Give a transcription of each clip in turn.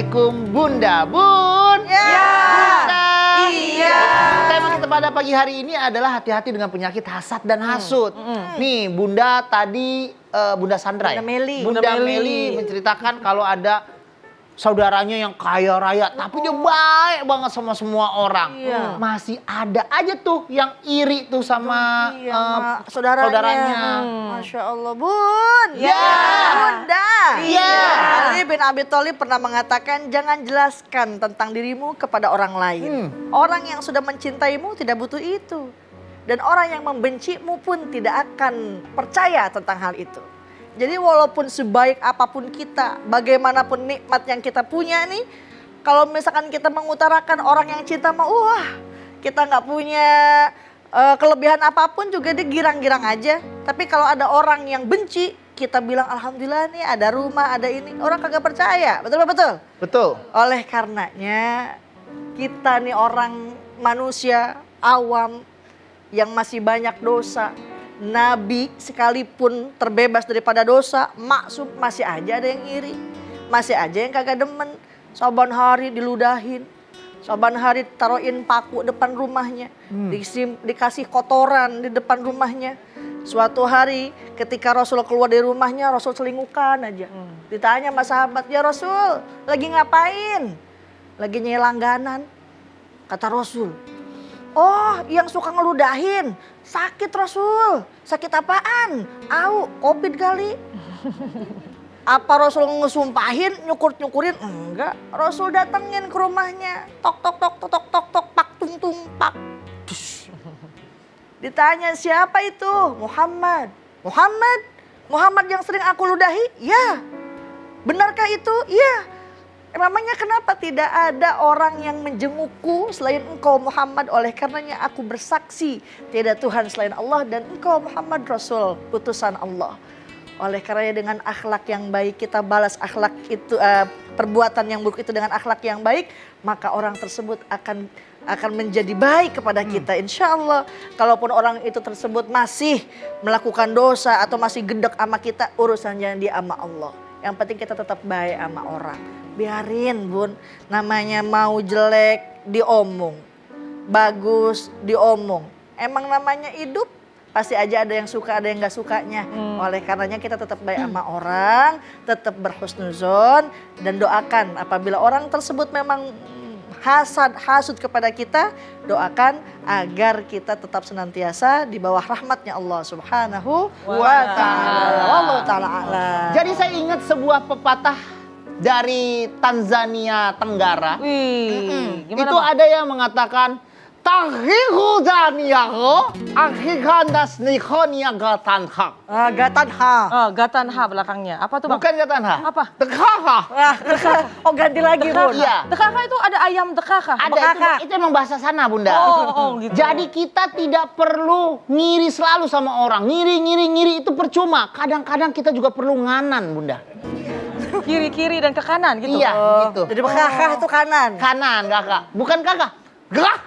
Assalamualaikum Bunda. Bun. Ya. Bunda. Iya. Tema kita pada pagi hari ini adalah hati-hati dengan penyakit hasad dan hasut. Nih Bunda tadi, Bunda Sandra ya? Bunda Meli menceritakan kalau ada saudaranya yang kaya raya, tapi dia baik banget sama semua orang. Iya. Masih ada aja tuh yang iri tuh sama saudaranya. Masya Allah, Bun. Ya. Bunda. Iya. Ali bin Abi Thalib pernah mengatakan, jangan jelaskan tentang dirimu kepada orang lain. Orang yang sudah mencintaimu tidak butuh itu. Dan orang yang membencimu pun tidak akan percaya tentang hal itu. Jadi walaupun sebaik apapun kita, bagaimanapun nikmat yang kita punya nih, kalau misalkan kita mengutarakan orang yang cinta mah, wah kita nggak punya kelebihan apapun juga dia girang-girang aja. Tapi kalau ada orang yang benci, kita bilang alhamdulillah nih ada rumah, ada ini, orang kagak percaya, betul? Betul. Oleh karenanya kita nih orang manusia awam yang masih banyak dosa. Nabi sekalipun terbebas daripada dosa, maksum masih aja ada yang iri. Masih aja yang kagak demen. Saban hari diludahin. Saban hari taruhin paku depan rumahnya. Dikasih kotoran di depan rumahnya. Suatu hari ketika Rasul keluar dari rumahnya, Rasul selingkuhan aja. Ditanya sama sahabat, ya Rasul lagi ngapain? Lagi nyai langganan. Kata Rasul, oh yang suka ngeludahin, sakit Rasul. Sakit apaan? Au, COVID kali. Apa Rasul ngesumpahin, nyukur-nyukurin? Enggak, Rasul datengin ke rumahnya. Tok tok tok tok tok tok tok pak tung tung pak. Dush. Ditanya siapa itu? Muhammad. Muhammad yang sering aku ludahi? Ya. Benarkah itu? Iya. Memangnya kenapa tidak ada orang yang menjengukku selain engkau Muhammad? Oleh karenanya aku bersaksi tidak Tuhan selain Allah dan engkau Muhammad Rasul utusan Allah. Oleh karenanya dengan akhlak yang baik kita balas akhlak itu, perbuatan yang buruk itu dengan akhlak yang baik, maka orang tersebut akan menjadi baik kepada kita. Insya Allah kalaupun orang itu tersebut masih melakukan dosa atau masih gedek sama kita, urusannya dia sama Allah. Yang penting kita tetap baik sama orang. Biarin Bun, namanya mau jelek diomong, bagus diomong. Emang namanya hidup, pasti aja ada yang suka, ada yang gak sukanya. Oleh karenanya kita tetap baik sama orang, tetap berhusnuzon. Dan doakan apabila orang tersebut memang hasud kepada kita, doakan agar kita tetap senantiasa di bawah rahmatnya Allah Subhanahu wa ta'ala. Wallahu ta'ala a'lam. Jadi saya ingat sebuah pepatah dari Tanzania Tenggara. Itu ada yang mengatakan Tahihu daniyaho akhikandas nikonia gatanha. Gatanha belakangnya. Apa tuh Bang? Bukan gatanha. Apa? Dekhaha. Oh ganti lagi Bun. Iya. Dekaka itu ada ayam dekaka. Ada itu emang bahasa sana Bunda. Gitu. Jadi kita tidak perlu ngiri selalu sama orang. Ngiri itu percuma. Kadang-kadang kita juga perlu nganan Bunda. Kiri-kiri dan ke kanan gitu. Iya gitu. Jadi kakak itu kanan. Kanan kakak. Bukan kakak. Gerak.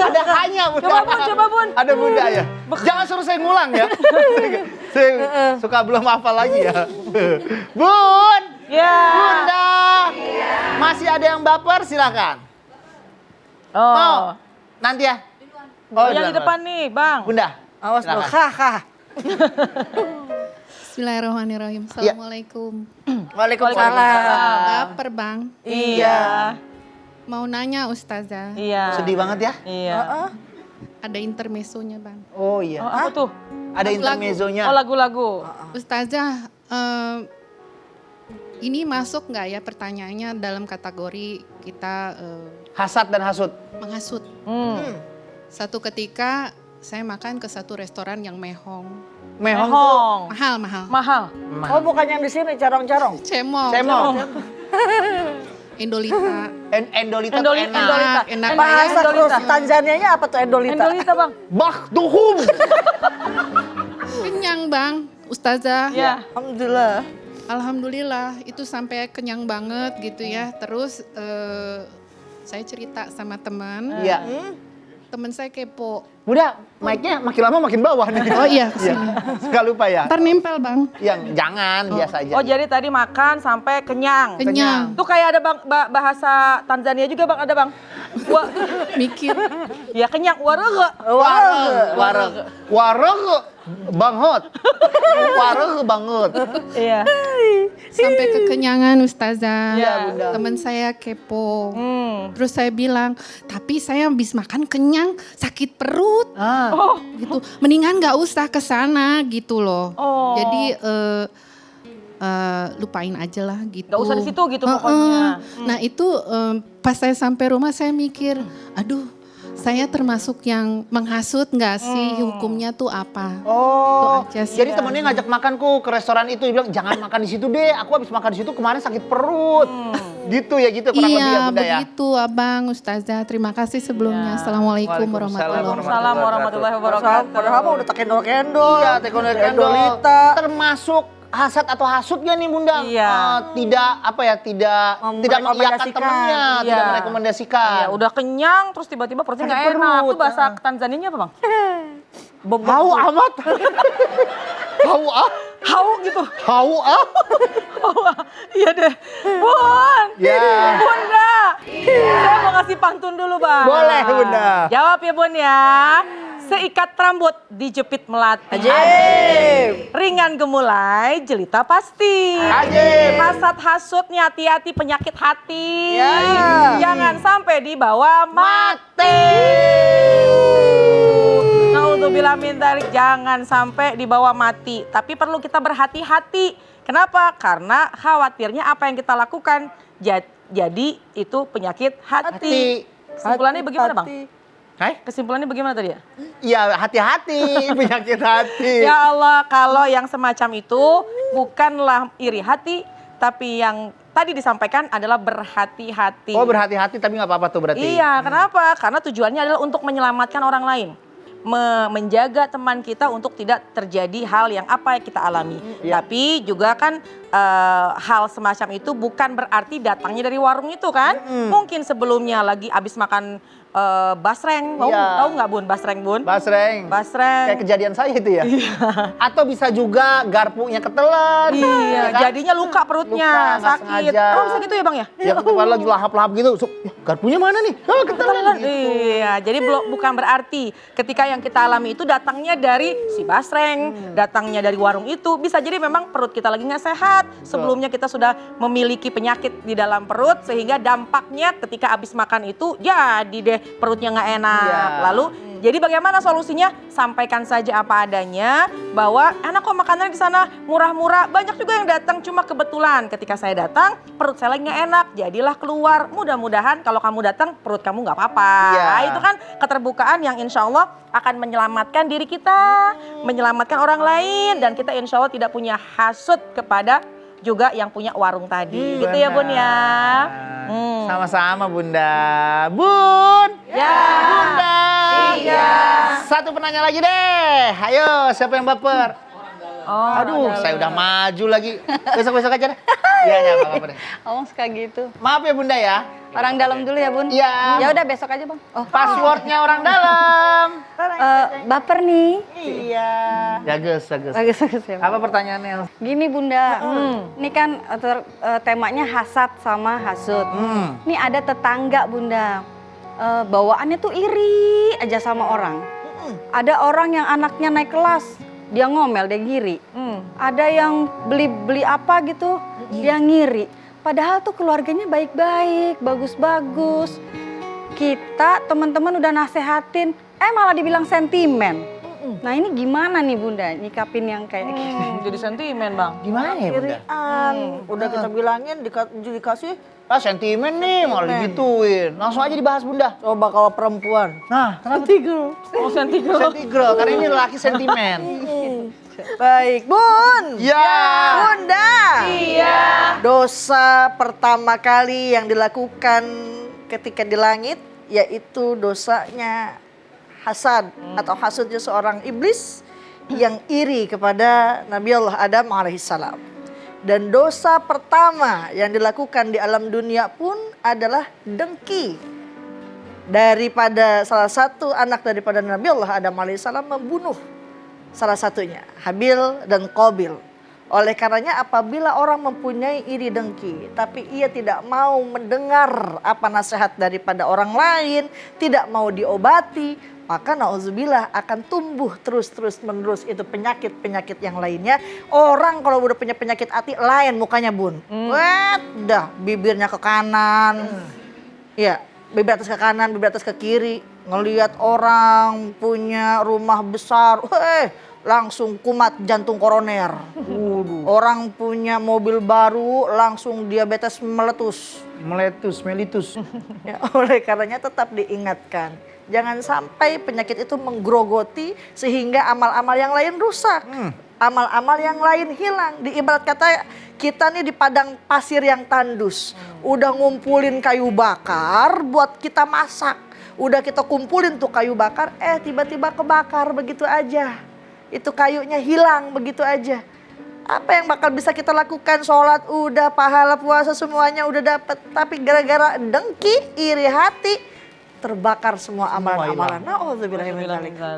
Ada hanya Bunda. Coba Bun. Ada Bunda ya. Jangan suruh saya ngulang ya. Saya suka belum hafal lagi ya. Bun. Ya. Bunda. Masih ada yang baper silakan. Oh. Nanti ya. Yang di depan nih Bang. Bunda. Awas dulu. Silakan. Bismillahirrahmanirrahim. Assalamualaikum. Waalaikumsalam. Baper Bang. Iya. Mau nanya Ustazah. Iya. Sedih banget ya. Iya. Ada intermezzonya Bang. Oh iya. Oh, apa tuh? Ada Lagu. intermezzonya. Oh lagu-lagu. Ustazah, ini masuk nggak ya pertanyaannya dalam kategori kita Hasad dan hasut. menghasut? Satu ketika saya makan ke satu restoran yang mehong. Mehong tuh. Mahal. Oh bukan yang di sini carong-carong. Cemong. Endolita. Endolita tuh Endolita. enak. Enak Bahasa ya. terus Tanzanianya apa tuh Endolita? Endolita Bang. Bakduhum. Kenyang Bang, Ustazah. Ya. Alhamdulillah. Alhamdulillah itu sampai kenyang banget gitu ya. Terus saya cerita sama teman. Iya. teman saya kepo. Bunda, mic-nya makin lama makin bawah nih. Oh iya, kesini. Suka lupa ya. Ntar nempel bang. Yang jangan biasa aja. Oh jadi tadi makan sampai kenyang. Kenyang. Tuh kayak ada bang bahasa Tanzania juga bang, ada bang. Wah, Mikir. ya kenyang. Warege. Wareg banget. Wareg banget. Iya. Sampai kekenyangan Ustazah. Iya, Bunda. Teman saya kepo. Hmm. Terus saya bilang, tapi saya habis makan kenyang, sakit perut. Oh. Gitu. Mendingan nggak usah ke sana gitu loh. Oh. Jadi lupain aja lah gitu. Gak usah di situ gitu pokoknya. Nah itu pas saya sampai rumah saya mikir, aduh saya termasuk yang menghasut nggak sih, hukumnya tuh apa? Oh, Itu aja sih. jadi temennya ngajak makanku ke restoran itu, dia bilang jangan makan di situ deh. Aku habis makan di situ kemarin sakit perut. Gitu ya, gitu kurang lebih ya Iya Bunda ya. begitu Abang Ustazah, terima kasih sebelumnya. Ya. Assalamualaikum Waalaikumsalam warahmatullahi wabarakatuh. Waalaikumsalam warahmatullahi wabarakatuh. Padahal mah udah tak kendor-kendor. Iya, taekwondo Kendolita. termasuk hasad atau hasut gak nih Bunda? Iya. Tidak apa ya, tidak mengiyakan Merekomendasikan. temennya, Iya. tidak merekomendasikan. Iya, udah kenyang terus tiba-tiba perutnya nggak Sakit enak. perut, Itu bahasa Tanzanianya apa bang? Hau amat. Hau ah, Hau gitu. hau ah. Iya deh. Bun. Ya. Bunda. Saya mau kasih pantun dulu bang. Boleh, Bunda. Jawab ya Bun ya. Seikat rambut dijepit melati. Ajib. Ringan gemulai, jelita pasti. Ajib. Hasad hasutnya hati-hati penyakit hati. Ya. Jangan sampai dibawa mati. Naudzubillah min dzalik, jangan sampai dibawa mati. Tapi perlu kita berhati-hati. Kenapa? Karena khawatirnya apa yang kita lakukan jadi itu penyakit hati. Kesimpulannya bagaimana bang? Hai? Kesimpulannya bagaimana tadi ya? Ya hati-hati penyakit hati. Ya Allah, kalau yang semacam itu bukanlah iri hati, tapi yang tadi disampaikan adalah berhati-hati. Oh berhati-hati tapi nggak apa-apa tuh berarti. Iya, kenapa? Karena tujuannya adalah untuk menyelamatkan orang lain. Menjaga teman kita untuk tidak terjadi hal yang apa yang kita alami. Iya. Tapi juga kan hal semacam itu bukan berarti datangnya dari warung itu kan. Mungkin sebelumnya lagi abis makan basreng. Iya. Tahu nggak Bun basreng Bun? Basreng. Basreng. Kayak kejadian saya itu ya. Atau bisa juga garpunya ketelan. Iya, Ya kan? jadinya luka perutnya, Luka, nggak sakit. sengaja. Oh, bisa gitu ya Bang ya? Ya ketika lagi lahap-lahap gitu, garpunya mana nih? Oh ketelan. Gitu. Iya, jadi bukan berarti ketika yang kita alami itu datangnya dari si basreng, datangnya dari warung itu, bisa jadi memang perut kita lagi nggak sehat. Sebelumnya kita sudah memiliki penyakit di dalam perut sehingga dampaknya ketika habis makan itu jadi deh perutnya nggak enak. Iya. Lalu jadi bagaimana solusinya? Sampaikan saja apa adanya bahwa enak kok makanannya di sana murah-murah. Banyak juga yang datang cuma kebetulan ketika saya datang perut saya lagi nggak enak, jadilah keluar. Mudah-mudahan kalau kamu datang perut kamu nggak apa-apa. Iya. Nah, itu kan keterbukaan yang insya Allah akan menyelamatkan diri kita, menyelamatkan orang lain, dan kita insya Allah tidak punya hasut kepada juga yang punya warung tadi. Gitu ya Bun ya. Sama-sama Bunda. Bun. Ya. Bunda. Iya. Satu penanya lagi deh. Ayo, siapa yang baper? Oh, Aduh, saya udah maju lagi. Besok-besok aja deh. Iya, ya, apa-apa deh. Omong suka gitu. Maaf ya Bunda ya. Orang dalam dulu ya, Bun? Iya. Ya udah besok aja, Bang. Oh, Passwordnya orang dalam. baper nih. Iya. Bagus, bagus. Bagus ya. Bang. Apa pertanyaannya? Gini, Bunda. Ini kan temanya hasad sama hasut. Ini ada tetangga, Bunda. Bawaannya tuh iri aja sama orang. Ada orang yang anaknya naik kelas, dia ngomel, dia ngiri. Ada yang beli apa gitu, dia ngiri. Padahal tuh keluarganya baik-baik, bagus-bagus. Kita teman-teman udah nasehatin, malah dibilang sentimen. Nah ini gimana nih Bunda nyikapin yang kayak gini? Jadi sentimen Bang. Gimana ya Bunda? Irian. Udah kita bilangin dikasih. Ah sentimen nih, malah digituin. Langsung aja dibahas Bunda. Coba kalau perempuan. Nah, kenapa? Oh sentimen. Sentigrel, karena ini laki sentimen. Baik, Bun. Ya. Bunda. Iya. Dosa pertama kali yang dilakukan ketika di langit yaitu dosanya hasad atau hasudnya seorang iblis yang iri kepada Nabi Allah Adam alaihissalam. Dan dosa pertama yang dilakukan di alam dunia pun adalah dengki. daripada salah satu anak daripada Nabi Allah Adam alaihissalam membunuh salah satunya, Habil dan Qabil. Oleh karenanya apabila orang mempunyai iri dengki, tapi ia tidak mau mendengar apa nasihat daripada orang lain, tidak mau diobati, maka na'udzubillah akan tumbuh terus menerus itu penyakit-penyakit yang lainnya. Orang kalau udah punya penyakit hati lain mukanya bun. Dah bibirnya ke kanan. Ya, bibir atas ke kanan, bibir atas ke kiri. Ngelihat orang punya rumah besar, langsung kumat jantung koroner. Orang punya mobil baru langsung diabetes meletus. Melitus. Ya, oleh karenanya tetap diingatkan. Jangan sampai penyakit itu menggerogoti sehingga amal-amal yang lain rusak. Amal-amal yang lain hilang. Diibarat kata kita nih di padang pasir yang tandus. Udah ngumpulin kayu bakar buat kita masak. Udah kita kumpulin tuh kayu bakar, tiba-tiba kebakar begitu aja. Itu kayunya hilang begitu aja. Apa yang bakal bisa kita lakukan? Sholat udah, pahala puasa semuanya udah dapet. Tapi gara-gara dengki, iri hati, terbakar semua amalan-amalan.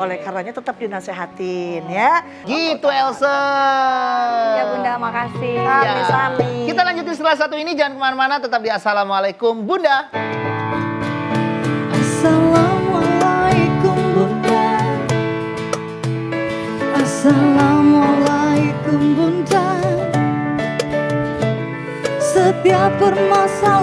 Oleh karenanya tetap dinasehatin ya. Gitu Elsa. Ya Bunda, makasih. Sami-sami. Kita lanjutin setelah satu ini, jangan kemana-mana, tetap di Assalamualaikum Bunda. Assalamualaikum Bunda. Assalamualaikum Bunda. Setiap permasalahan